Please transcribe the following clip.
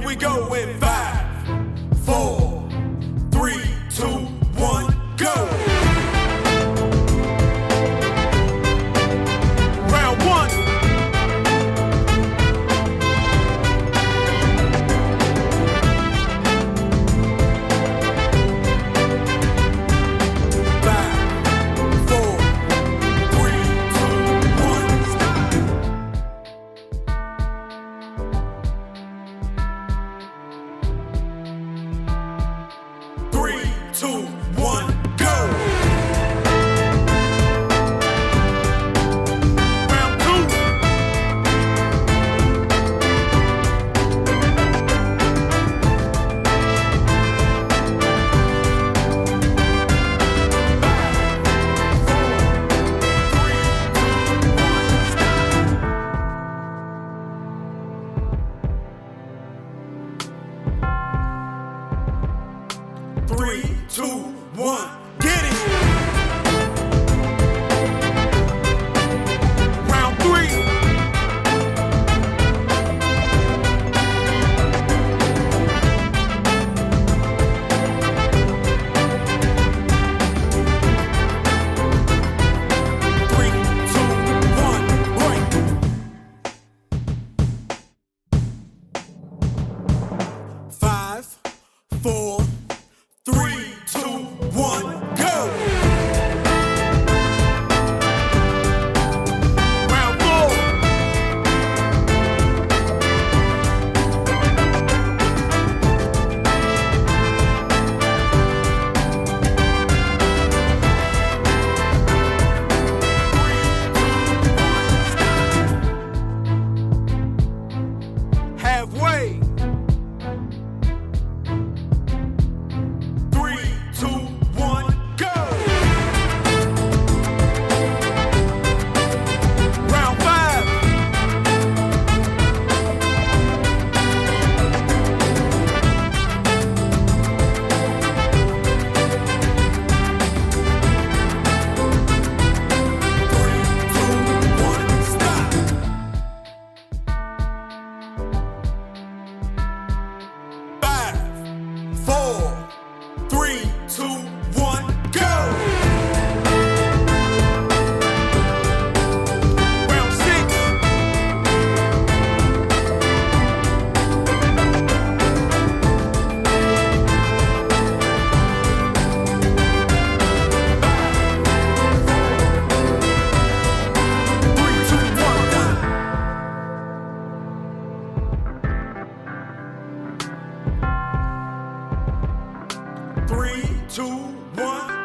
we go in 5, 4, 3, 2, 1, go. Round 1. Three, two, one, get it! Round 3. Five, 4, 3, 2, 1, go! Round 4. Halfway. 3, 2, 1, go! Round 5. Stop. 5, 4, 3, 2, 1, go! Round 6. 3, 2, 1.